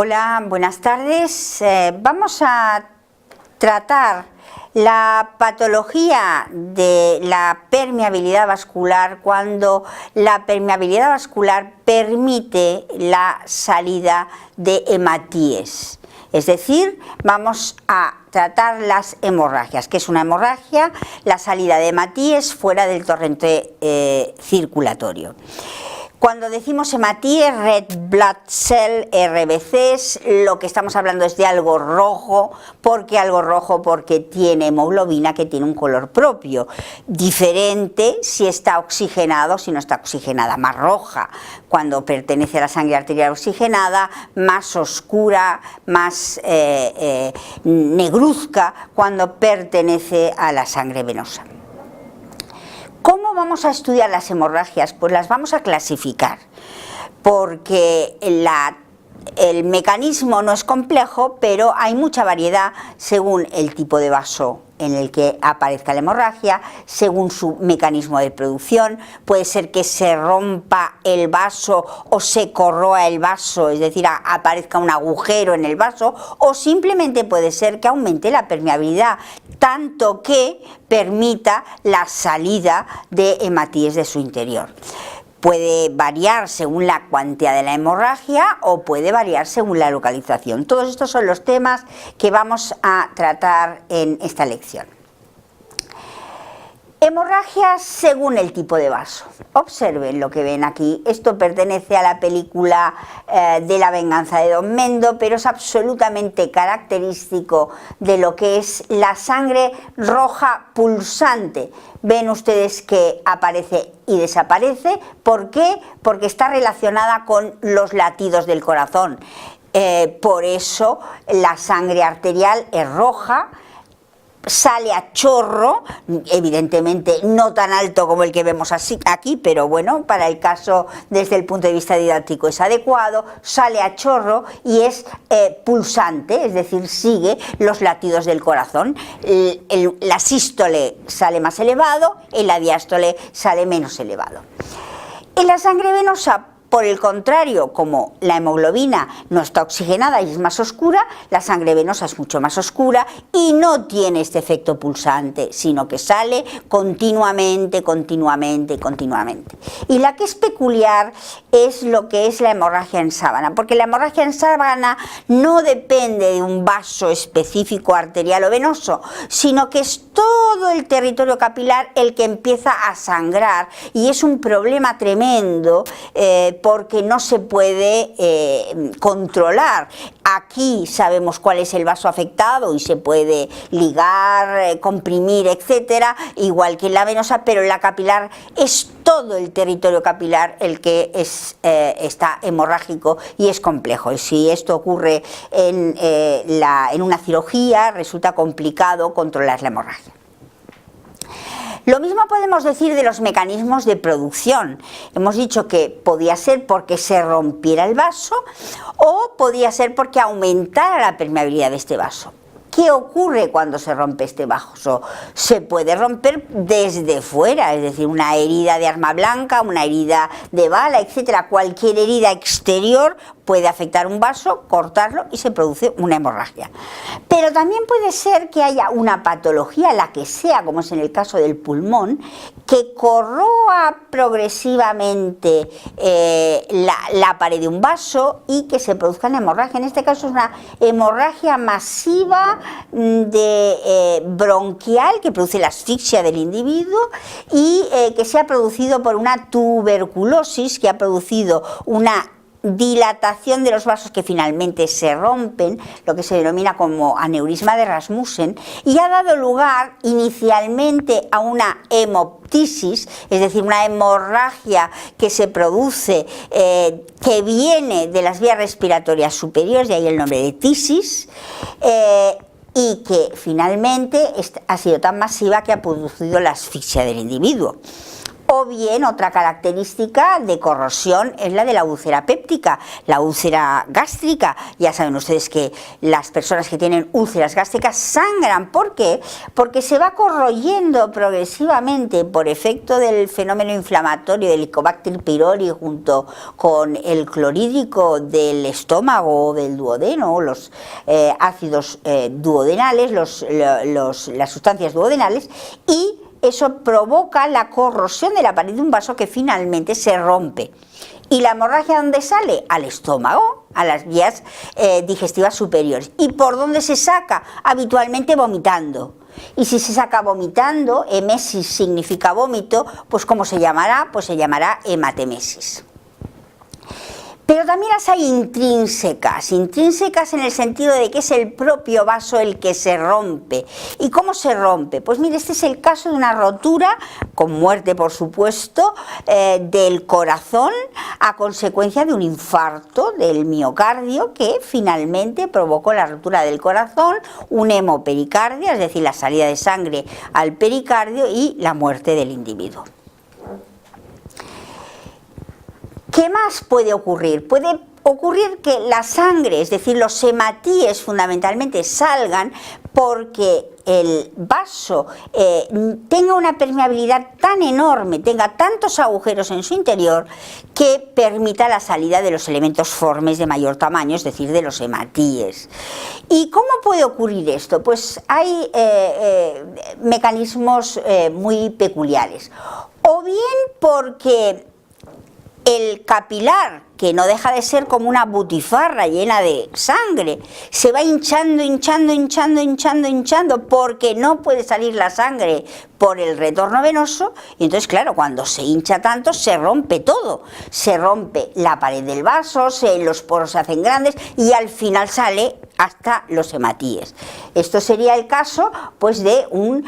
Hola, buenas tardes. Vamos a tratar la patología de la permeabilidad vascular cuando la permeabilidad vascular permite la salida de hematíes. Es decir, vamos a tratar las hemorragias. ¿Qué es una hemorragia? La salida de hematíes fuera del torrente circulatorio. Cuando decimos hematíes, red blood cell, RBCs, lo que estamos hablando es de algo rojo. ¿Por qué algo rojo? Porque tiene hemoglobina que tiene un color propio, diferente si está oxigenado, si no está oxigenada, más roja cuando pertenece a la sangre arterial oxigenada, más oscura, más negruzca cuando pertenece a la sangre venosa. ¿Cómo vamos a estudiar las hemorragias? Pues las vamos a clasificar, porque el mecanismo no es complejo, pero hay mucha variedad según el tipo de vaso en el que aparezca la hemorragia, según su mecanismo de producción. Puede ser que se rompa el vaso o se corroa el vaso, es decir, aparezca un agujero en el vaso, o simplemente puede ser que aumente la permeabilidad, tanto que permita la salida de hematíes de su interior. Puede variar según la cuantía de la hemorragia o puede variar según la localización. Todos estos son los temas que vamos a tratar en esta lección. Hemorragias según el tipo de vaso. Observen lo que ven aquí. Esto pertenece a la película de La venganza de Don Mendo, pero es absolutamente característico de lo que es la sangre roja pulsante. Ven ustedes que aparece y desaparece. ¿Por qué? Porque está relacionada con los latidos del corazón. Por eso la sangre arterial es roja, sale a chorro, evidentemente no tan alto como el que vemos así, aquí, pero bueno, para el caso desde el punto de vista didáctico es adecuado, sale a chorro y es pulsante, es decir, sigue los latidos del corazón. La sístole sale más elevado y la diástole sale menos elevado. En la sangre venosa, por el contrario, como la hemoglobina no está oxigenada y es más oscura, la sangre venosa es mucho más oscura y no tiene este efecto pulsante, sino que sale continuamente. Y la que es peculiar es lo que es la hemorragia en sábana, porque la hemorragia en sábana no depende de un vaso específico arterial o venoso, sino que es todo el territorio capilar el que empieza a sangrar, y es un problema tremendo porque no se puede controlar. Aquí sabemos cuál es el vaso afectado y se puede ligar, comprimir, etcétera, igual que en la venosa, pero en la capilar es todo el territorio capilar el que está hemorrágico y es complejo. Y si esto ocurre en una cirugía, resulta complicado controlar la hemorragia. Lo mismo podemos decir de los mecanismos de producción. Hemos dicho que podía ser porque se rompiera el vaso o podía ser porque aumentara la permeabilidad de este vaso. ¿Qué ocurre cuando se rompe este vaso? Se puede romper desde fuera, es decir, una herida de arma blanca, una herida de bala, etcétera. Cualquier herida exterior puede afectar un vaso, cortarlo y se produce una hemorragia. Pero también puede ser que haya una patología, la que sea, como es en el caso del pulmón, que corroa progresivamente la pared de un vaso y que se produzca una hemorragia. En este caso es una hemorragia masiva bronquial que produce la asfixia del individuo y que se ha producido por una tuberculosis que ha producido una dilatación de los vasos que finalmente se rompen, lo que se denomina como aneurisma de Rasmussen, y ha dado lugar inicialmente a una hemoptisis, es decir, una hemorragia que se produce, que viene de las vías respiratorias superiores, de ahí el nombre de tisis, y que finalmente ha sido tan masiva que ha producido la asfixia del individuo. O bien, otra característica de corrosión es la de la úlcera péptica, la úlcera gástrica. Ya saben ustedes que las personas que tienen úlceras gástricas sangran. ¿Por qué? Porque se va corroyendo progresivamente por efecto del fenómeno inflamatorio del Helicobacter pylori junto con el clorhídrico del estómago o del duodeno, los ácidos duodenales, las sustancias duodenales, y eso provoca la corrosión de la pared de un vaso que finalmente se rompe. ¿Y la hemorragia dónde sale? Al estómago, a las vías digestivas superiores. ¿Y por dónde se saca? Habitualmente vomitando. Y si se saca vomitando, emesis significa vómito, pues ¿cómo se llamará? Pues se llamará hematemesis. Pero también las hay intrínsecas en el sentido de que es el propio vaso el que se rompe. ¿Y cómo se rompe? Pues mire, este es el caso de una rotura, con muerte por supuesto, del corazón a consecuencia de un infarto del miocardio que finalmente provocó la rotura del corazón, un hemopericardia, es decir, la salida de sangre al pericardio y la muerte del individuo. ¿Qué más puede ocurrir? Puede ocurrir que la sangre, es decir, los hematíes fundamentalmente, salgan porque el vaso tenga una permeabilidad tan enorme, tenga tantos agujeros en su interior, que permita la salida de los elementos formes de mayor tamaño, es decir, de los hematíes. ¿Y cómo puede ocurrir esto? Pues hay mecanismos muy peculiares. O bien porque el capilar, que no deja de ser como una butifarra llena de sangre, se va hinchando porque no puede salir la sangre por el retorno venoso, y entonces claro, cuando se hincha tanto se rompe todo, se rompe la pared del vaso, los poros se hacen grandes y al final sale hasta los hematíes. Esto sería el caso pues de un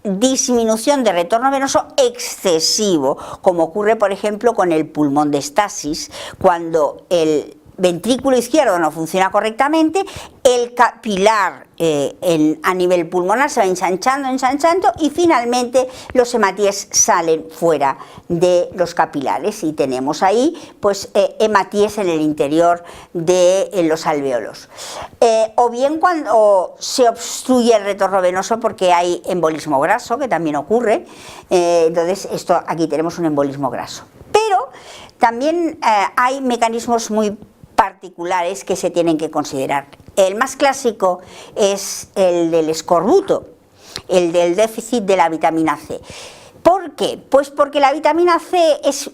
disminución de retorno venoso excesivo, como ocurre por ejemplo con el pulmón de estasis, cuando el ventrículo izquierdo no funciona correctamente, el capilar a nivel pulmonar se va ensanchando y finalmente los hematíes salen fuera de los capilares y tenemos ahí pues hematíes en el interior de los alvéolos. O bien cuando se obstruye el retorno venoso porque hay embolismo graso, que también ocurre, entonces aquí tenemos un embolismo graso. Pero también hay mecanismos muy particulares que se tienen que considerar. El más clásico es el del escorbuto, el del déficit de la vitamina C. ¿Por qué? Pues porque la vitamina C es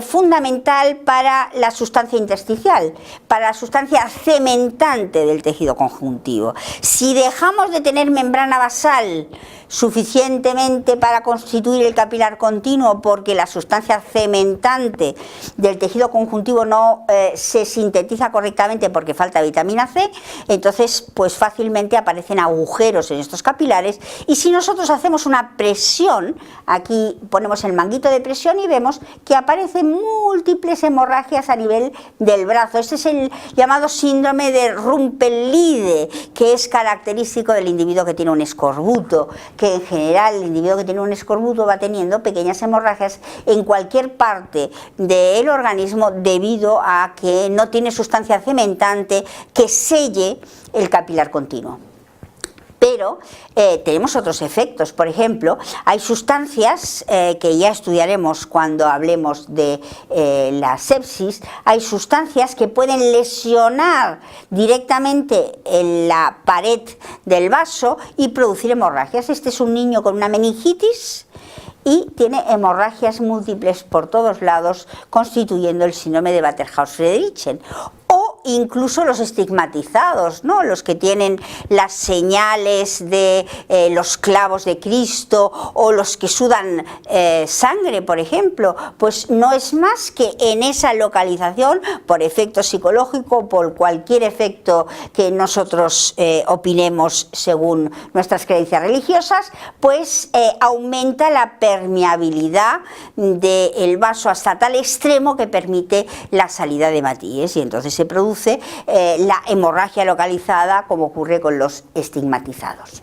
fundamental para la sustancia intersticial, para la sustancia cementante del tejido conjuntivo. Si dejamos de tener membrana basal suficientemente para constituir el capilar continuo, porque la sustancia cementante del tejido conjuntivo no se sintetiza correctamente porque falta vitamina C, entonces pues fácilmente aparecen agujeros en estos capilares, y si nosotros hacemos una presión, aquí ponemos el manguito de presión y vemos que aparecen múltiples hemorragias a nivel del brazo. Este es el llamado síndrome de Rumpel-Lide, que es característico del individuo que tiene un escorbuto, que en general el individuo que tiene un escorbuto va teniendo pequeñas hemorragias en cualquier parte del organismo debido a que no tiene sustancia cementante que selle el capilar continuo. Pero tenemos otros efectos. Por ejemplo, hay sustancias que ya estudiaremos cuando hablemos de la sepsis, hay sustancias que pueden lesionar directamente en la pared del vaso y producir hemorragias. Este es un niño con una meningitis y tiene hemorragias múltiples por todos lados, constituyendo el síndrome de Waterhaus-Friderichsen. O incluso los estigmatizados, ¿no? Los que tienen las señales de los clavos de Cristo, o los que sudan sangre, por ejemplo, pues no es más que en esa localización, por efecto psicológico, por cualquier efecto que nosotros opinemos según nuestras creencias religiosas, pues aumenta la permeabilidad del vaso hasta tal extremo que permite la salida de hematíes, y entonces se produce la hemorragia localizada, como ocurre con los estigmatizados.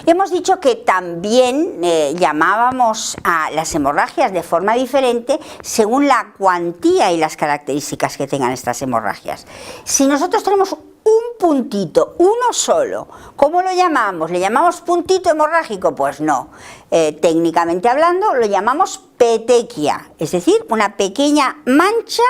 Hemos dicho que también llamábamos a las hemorragias de forma diferente según la cuantía y las características que tengan estas hemorragias. Si nosotros tenemos un puntito, uno solo, ¿cómo lo llamamos? ¿Le llamamos puntito hemorrágico? Pues no. Técnicamente hablando, lo llamamos petequia, es decir, una pequeña mancha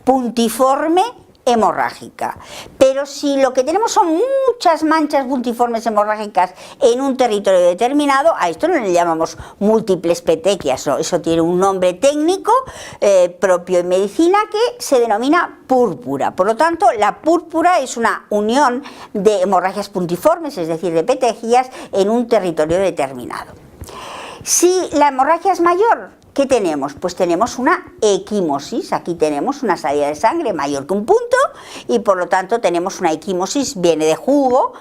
puntiforme hemorrágica. Pero si lo que tenemos son muchas manchas puntiformes hemorrágicas en un territorio determinado, a esto no le llamamos múltiples petequias, no, eso tiene un nombre técnico propio en medicina que se denomina púrpura. Por lo tanto, la púrpura es una unión de hemorragias puntiformes, es decir, de petequias en un territorio determinado. Si la hemorragia es mayor, ¿qué tenemos? Pues tenemos una equimosis, aquí tenemos una salida de sangre mayor que un punto y por lo tanto tenemos una equimosis, viene de jugo,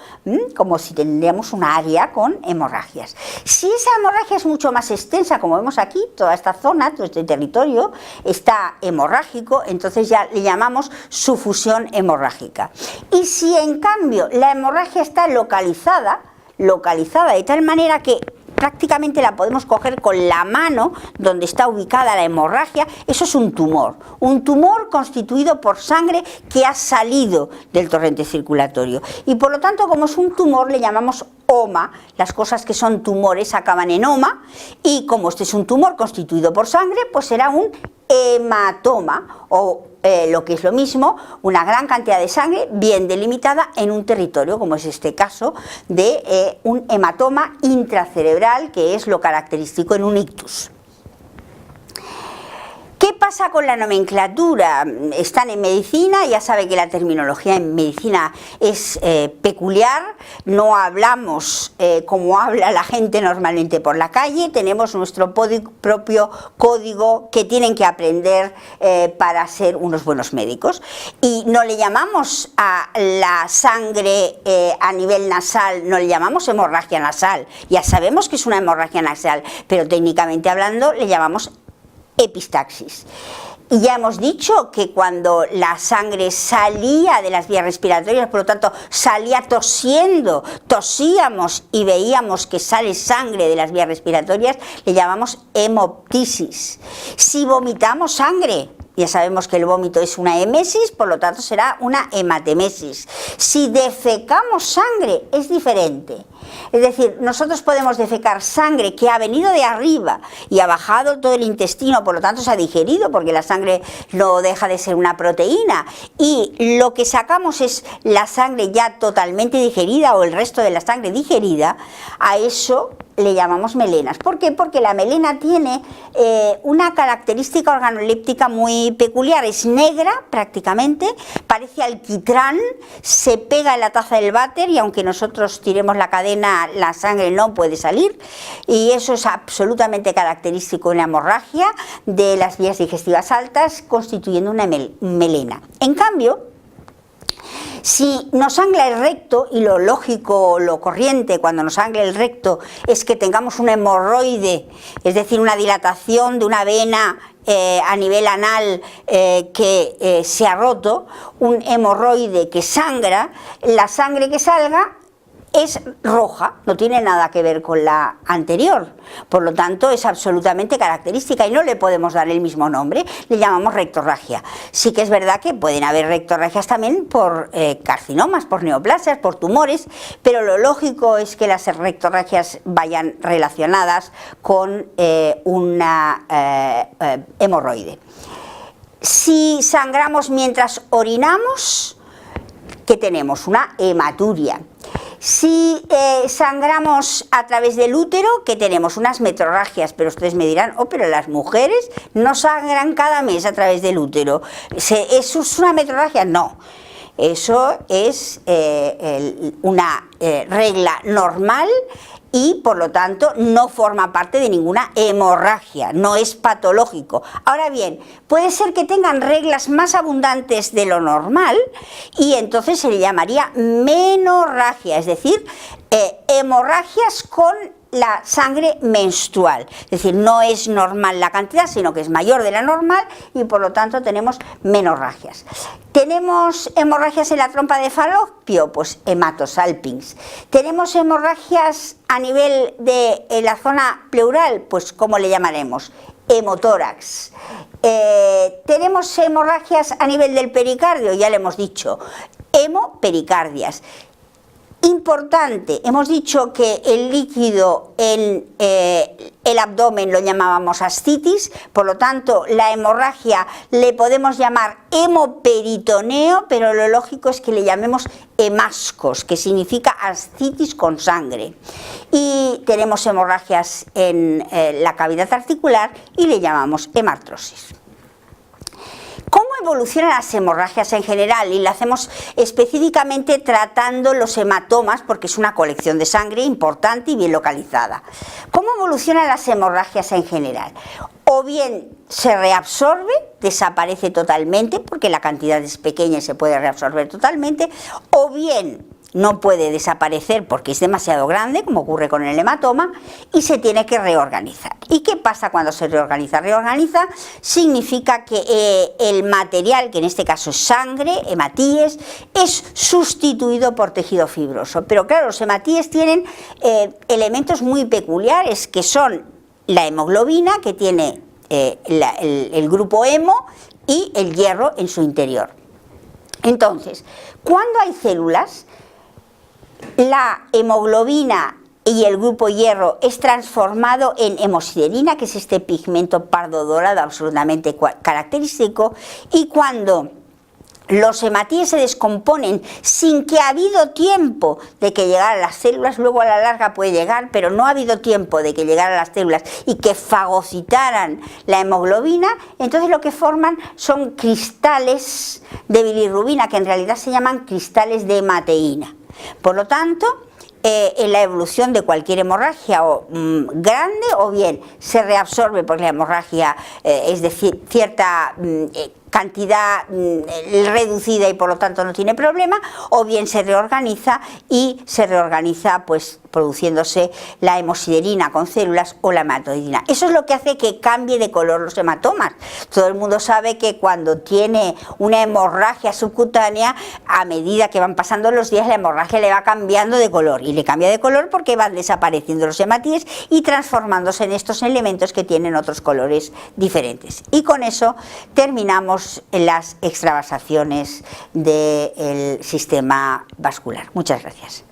como si tendríamos un área con hemorragias. Si esa hemorragia es mucho más extensa, como vemos aquí, toda esta zona, todo este territorio está hemorrágico, entonces ya le llamamos sufusión hemorrágica. Y si en cambio la hemorragia está localizada de tal manera que prácticamente la podemos coger con la mano donde está ubicada la hemorragia, eso es un tumor constituido por sangre que ha salido del torrente circulatorio y por lo tanto como es un tumor le llamamos oma, las cosas que son tumores acaban en oma y como este es un tumor constituido por sangre pues será un hematoma o lo que es lo mismo, una gran cantidad de sangre bien delimitada en un territorio, como es este caso de un hematoma intracerebral, que es lo característico en un ictus. ¿Qué pasa con la nomenclatura? Están en medicina, ya sabe que la terminología en medicina es peculiar, no hablamos como habla la gente normalmente por la calle, tenemos nuestro propio código que tienen que aprender para ser unos buenos médicos y no le llamamos a la sangre a nivel nasal, no le llamamos hemorragia nasal, ya sabemos que es una hemorragia nasal, pero técnicamente hablando le llamamos epistaxis. Y ya hemos dicho que cuando la sangre salía de las vías respiratorias, por lo tanto salía tosiendo, tosíamos y veíamos que sale sangre de las vías respiratorias, le llamamos hemoptisis. Si vomitamos sangre, ya sabemos que el vómito es una emesis, por lo tanto será una hematemesis. Si defecamos sangre, es diferente. Es decir, nosotros podemos defecar sangre que ha venido de arriba y ha bajado todo el intestino, por lo tanto se ha digerido, porque la sangre no deja de ser una proteína, y lo que sacamos es la sangre ya totalmente digerida o el resto de la sangre digerida, a eso le llamamos melenas. ¿Por qué? Porque la melena tiene una característica organoléptica muy peculiar, es negra prácticamente, parece alquitrán, se pega en la taza del váter y aunque nosotros tiremos la cadena, la sangre no puede salir y eso es absolutamente característico en la hemorragia de las vías digestivas altas, constituyendo una melena. En cambio, si nos sangra el recto, y lo lógico, lo corriente cuando nos sangra el recto es que tengamos un hemorroide, es decir, una dilatación de una vena a nivel anal que se ha roto, un hemorroide que sangra, la sangre que salga es roja, no tiene nada que ver con la anterior, por lo tanto es absolutamente característica y no le podemos dar el mismo nombre, le llamamos rectorragia. Sí que es verdad que pueden haber rectorragias también por carcinomas, por neoplasias, por tumores, pero lo lógico es que las rectorragias vayan relacionadas con una hemorroide. Si sangramos mientras orinamos, ¿qué tenemos? Una hematuria. Si sangramos a través del útero, ¿qué tenemos? Unas metrorragias, pero ustedes me dirán, oh, pero las mujeres no sangran cada mes a través del útero. ¿Eso es una metrorragia? No. Eso es una regla normal y por lo tanto no forma parte de ninguna hemorragia, no es patológico. Ahora bien, puede ser que tengan reglas más abundantes de lo normal y entonces se le llamaría menorragia, es decir, hemorragias con la sangre menstrual, es decir, no es normal la cantidad, sino que es mayor de la normal y por lo tanto tenemos menorragias. ¿Tenemos hemorragias en la trompa de falopio? Pues hematosalpinx. ¿Tenemos hemorragias a nivel de la zona pleural? Pues ¿cómo le llamaremos? Hemotórax. ¿Tenemos hemorragias a nivel del pericardio? Ya le hemos dicho, hemopericardias. Importante, hemos dicho que el líquido en el abdomen lo llamábamos ascitis, por lo tanto la hemorragia le podemos llamar hemoperitoneo, pero lo lógico es que le llamemos hemascos, que significa ascitis con sangre. Y tenemos hemorragias en la cavidad articular y le llamamos hemartrosis. ¿Cómo evolucionan las hemorragias en general? Y lo hacemos específicamente tratando los hematomas, porque es una colección de sangre importante y bien localizada. ¿Cómo evolucionan las hemorragias en general? O bien se reabsorbe, desaparece totalmente, porque la cantidad es pequeña y se puede reabsorber totalmente, o bien no puede desaparecer porque es demasiado grande, como ocurre con el hematoma, y se tiene que reorganizar. ¿Y qué pasa cuando se reorganiza? Reorganiza significa que el material, que en este caso es sangre, hematíes, es sustituido por tejido fibroso. Pero claro, los hematíes tienen elementos muy peculiares, que son la hemoglobina, que tiene el grupo hemo, y el hierro en su interior. Entonces, cuando hay células, la hemoglobina y el grupo hierro es transformado en hemosiderina, que es este pigmento pardo dorado absolutamente característico, y cuando los hematíes se descomponen sin que ha habido tiempo de que llegaran las células, luego a la larga puede llegar, pero no ha habido tiempo de que llegaran las células y que fagocitaran la hemoglobina, entonces lo que forman son cristales de bilirrubina, que en realidad se llaman cristales de hemateína. Por lo tanto, en la evolución de cualquier hemorragia grande, o bien se reabsorbe porque la hemorragia es de cierta cantidad reducida y por lo tanto no tiene problema, o bien se reorganiza y se reorganiza pues produciéndose la hemosiderina con células o la hematoidina. Eso es lo que hace que cambie de color los hematomas. Todo el mundo sabe que cuando tiene una hemorragia subcutánea, a medida que van pasando los días, la hemorragia le va cambiando de color, y le cambia de color porque van desapareciendo los hematíes y transformándose en estos elementos que tienen otros colores diferentes. Y con eso terminamos las extravasaciones del sistema vascular. Muchas gracias.